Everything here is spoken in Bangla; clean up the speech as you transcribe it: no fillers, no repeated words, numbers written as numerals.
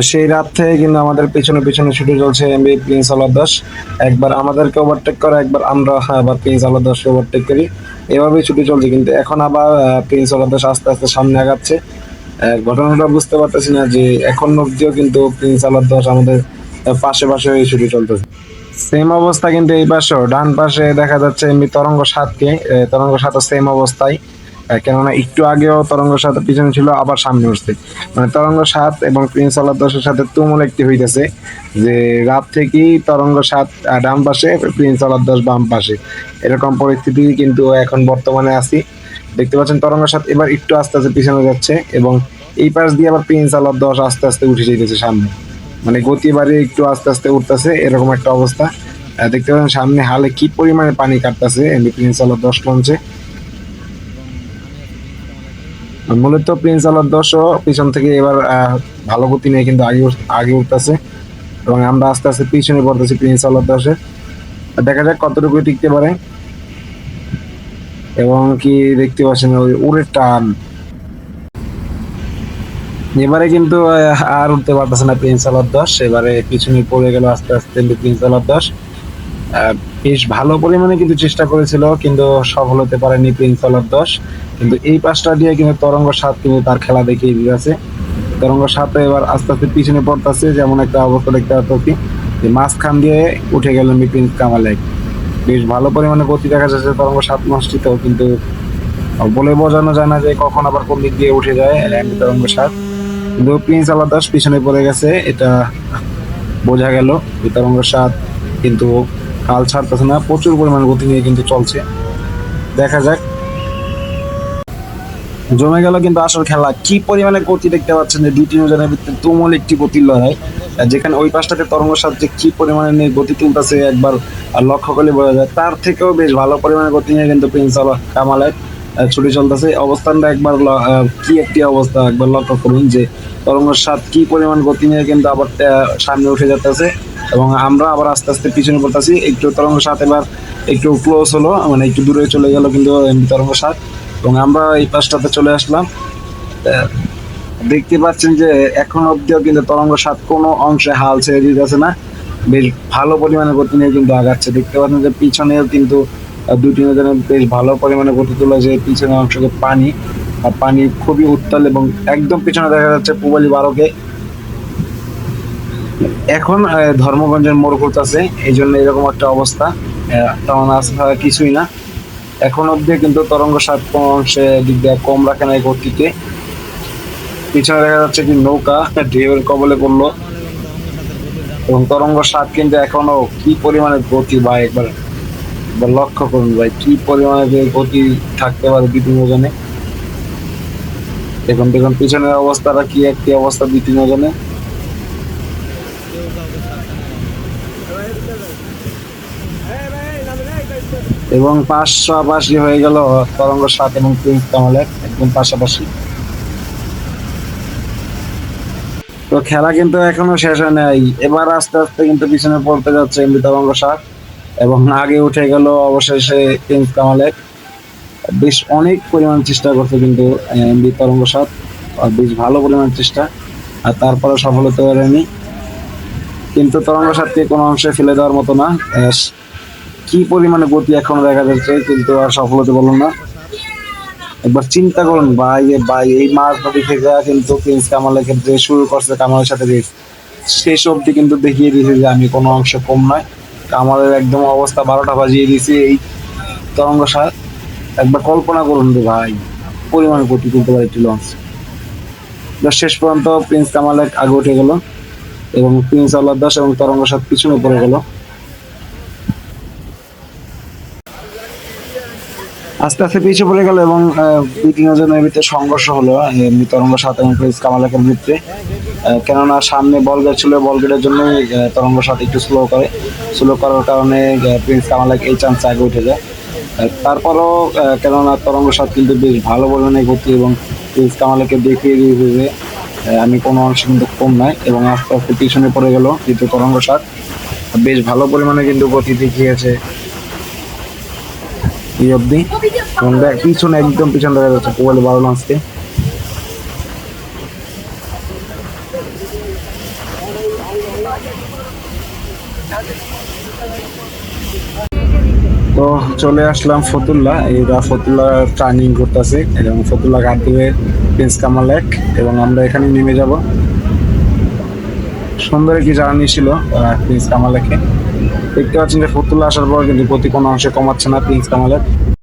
সেই রাত থেকে কিন্তু আমাদের পিছনে পিছনে ছুটে চলছে এমবি প্রিন্স অলদাস। একবার আমাদেরকে ওভারটেক করে, একবার আমরা আবার প্রিন্স অলদাসকে ওভারটেক করি। এভাবেই ছুটে চলছে, কিন্তু এখন আবার প্রিন্স অলদাস আস্তে আস্তে সামনে আগাচ্ছে। ঘটনাটা বুঝতে পারতেছি না যে এখন অব্দিও কিন্তু প্রিন্স অলদাস আমাদের পাশে পাশে হয়ে ছুটে চলতেছে। সেম অবস্থা কিন্তু এই পাশেও, ডান পাশে দেখা যাচ্ছে এমনি তরঙ্গ সাতকে। তরঙ্গ সাতও সেম অবস্থায়। কেননা একটু আগেও তরঙ্গ সাত পিছনে ছিল, আবার সামনে উঠছে। মানে তরঙ্গ সাত এবং প্রিন্স আলাদাসের সাথে তুমুল একটি হইতেছে, যে রাত থেকেই তরঙ্গ সাত ডান পাশে, প্রিন্স আলাদাস বাম পাশে, এরকম পরিস্থিতি কিন্তু এখন বর্তমানে আছি। দেখতে পাচ্ছেন তরঙ্গ সাত এবার একটু আস্তে আস্তে পিছনে যাচ্ছে, এবং এই পাশ দিয়ে আবার প্রিন্স আলাদাস আস্তে আস্তে উঠে যেতেছে সামনে। মানে গতি বাড়িয়ে একটু আস্তে আস্তে উঠতেছে, এরকম একটা অবস্থা। দেখতে পাচ্ছেন সামনে হালে কি পরিমাণে পানি কাটতেছে এমনি প্রিন্স আলার 10 লঞ্চে। মূলত প্রিন্স আলার 10ও পিছন থেকে এবার ভালো গতি নিয়ে কিন্তু আগে উঠতেছে, এবং আমরা আস্তে আস্তে পিছনে পড়তেছি প্রিন্স আলার 10-এর। দেখা যাক কতটুকু টিকতে পারে। এবং কি দেখতে পাচ্ছেন ওই উড়ের টান, এবারে কিন্তু আর উঠতে পারতেছে না প্রিন্স আলার 10। এবারে পিছনে পড়ে গেল আস্তে আস্তে প্রিন্স আলার 10। আহ, বেশ ভালো পরিমাণে কিন্তু চেষ্টা করেছিল, কিন্তু সফল হতে পারেনি প্রিন্স আলার 10। কিন্তু এই পাঁচটা দিয়ে কিন্তু তরঙ্গ সাত কিন্তু তার খেলা দেখিয়ে দিয়েছে। তরঙ্গ সাত এবার আস্তে আস্তে পিছনে পড়তেছে, যেমন একটা অবস্থা দেখতে পাচ্ছি যে মাঝখান দিয়ে উঠে গেল প্রিন্স কামালে। বেশ ভালো পরিমাণে গতি দেখা যাচ্ছে তরঙ্গ সাত নষ্টিতেও, কিন্তু বলে বোঝানো যায় না যে কখন আবার কোন দিক দিয়ে উঠে যায় তরঙ্গ সাত। কিন্তু প্রিন্স আলার 10 পিছনে পড়ে গেছে, এটা বোঝা গেল। যে তরঙ্গ সাত কিন্তু হাল ছাড়তেছে না, প্রচুর পরিমাণ গতি নিয়ে কিন্তু চলছে। দেখা যাক। জমে গেল কিন্তু আসল খেলা, কি পরিমাণে গতি দেখতে পাচ্ছেন যে দুই তিনজনের ভিতরে তুমুল একটি গতির লড়াই। যেখানে ওই পাশটাতে তরঙ্গ সাত যে কি পরিমাণে নিয়ে গতি তুলতেছে একবার লক্ষ্য করলে বোঝা যায়। তার থেকেও বেশ ভালো পরিমাণে গতি নিয়ে কিন্তু প্রিন্স কামালের ছুটি চলতেছে। অবস্থানটা একবার কি একটি অবস্থা একবার লক্ষ্য করুন যে তরঙ্গ সাত কি পরিমাণ গতি নিয়ে কিন্তু আবার সামনে উঠে যেতেছে, এবং আমরা আবার আস্তে আস্তে পিছনে পড়তেছি। একটু তরঙ্গ সাত এবার একটু ক্লোজ হলো, মানে একটু দূরে চলে গেল কিন্তু তরঙ্গ সাত, এবং আমরা এই পাশটাতে চলে আসলাম। আহ, দেখতে পাচ্ছেন যে এখন অব্দিও কিন্তু তরঙ্গ সাত কোনো অংশে হাল ছেড়ে দিতেছে না। বেশ ভালো পরিমাণে গতি নিয়ে কিন্তু আগাচ্ছে। দেখতে পাচ্ছেন যে পিছনেও কিন্তু দুই তিনজনের বেশ ভালো পরিমাণে গতি তোলা, যে পিছনের অংশকে পানি, আর পানি খুবই উত্তাল, এবং একদম পিছনে দেখা যাচ্ছে পুবালি 12-কে। এখন ধর্মগঞ্জের মোড় ঘুরতেছে, এই জন্য এরকম একটা অবস্থা। তেমন আছে কিছুই না। এখন অব্দি কিন্তু তরঙ্গ সাত কোন অংশে দিক দিয়ে কম রাখে নাই গতিকে। পিছনে দেখা যাচ্ছে কি নৌকা ঢেউয়ের কবলে পড়লো, এবং তরঙ্গ সাত কিন্তু এখনো কি পরিমাণে গতি ভাই, একবার একবার লক্ষ্য করুন ভাই, কি পরিমাণে যে গতি থাকতে পারে বিভিন্ন জনে। দেখুন দেখুন পিছনের অবস্থাটা কি একটি অবস্থা বিভিন্ন জনে। এবং পাশাপাশি হয়ে গেল তরঙ্গ সাত এবং প্রিন্স কামালের একদম পাশাপাশি। তো খেলা কিন্তু এখনো শেষ হয় নাই, এবার আস্তে আস্তে কিন্তু পিছনে পড়তে যাচ্ছে এমবি তরঙ্গ সাত, এবং আগে উঠে গেল অবশেষে প্রিন্স কামালের। বেশ অনেক পরিমাণ চেষ্টা করছে কিন্তু এমবি তরঙ্গ সাত, আর বেশ ভালো পরিমাণ চেষ্টা, আর তারপরে সফল হতে পারেনি। কিন্তু তরঙ্গ সাতকে কোনো অংশে ফেলে দেওয়ার মতো না। কি পরিমাণে গতি এখনো দেখা যাচ্ছে, কিন্তু আর সফল হতে পারলো না। একবার চিন্তা করুন ভাই, ভাই এই মাছ নদী থেকে কিন্তু প্রিন্স কামালের ক্ষেত্রে শুরু করছে কামালের সাথে রেস, শেষ অব্দি কিন্তু দেখিয়ে দিয়েছে যে আমি কোনো অংশে কম নয়। কামালের একদম অবস্থা 12টা বাজিয়ে দিয়েছে এই তরঙ্গ সাত। একবার কল্পনা করুন রে ভাই, পরিমাণে গতি তুলতে পারে একটি লঞ্চ। শেষ পর্যন্ত প্রিন্স কামালের আগে উঠে গেল, এবং প্রিন্স আল্লাহ দাস এবং তরঙ্গ সাত পিছনে পড়ে গেল। আস্তে আস্তে পিছিয়ে পড়ে গেল, এবং দুই তিনজনের ভিতরে সংঘর্ষ হলো এমনি তরঙ্গ সাত এবং প্রিন্স কামালের ভিতরে। কেননা সামনে বল গেট ছিল, বল গেটের জন্য তরঙ্গ সাত একটু স্লো করার কারণে প্রিন্স কামালেক এই চান্সে আগে উঠে যায়। তারপরও কেননা তরঙ্গ সাত কিন্তু বেশ ভালো পরিমাণে গতি, এবং প্রিন্স কামালকে দেখিয়ে দিয়েছে যে আমি কোনো অংশে কিন্তু কম নাই, এবং আস্তে আস্তে পিছনে পড়ে গেল কিন্তু তরঙ্গ সাত বেশ ভালো পরিমাণে কিন্তু গতি দেখিয়েছে এই অব্দি। এবং পিছনে একদম পিছনে দেখা যাচ্ছে পোয়ালি 12 লঞ্চকে। তো চলে আসলাম ফতুল্লা, এরা ফতুল্লা টার্নিং করতেছে এবং ফতুল্লা ঘাট দিয়ে প্রিন্স কামাল লেক, এবং আমরা এখানে নেমে যাব। সুন্দর একটি জার্নি ছিল প্রিন্স কামাল লেকে। দেখতে পাচ্ছেন যে ফতুল্লা আসার পর কিন্তু গতি কোনো অংশে কমাচ্ছে না প্রিন্স কামাল লেক।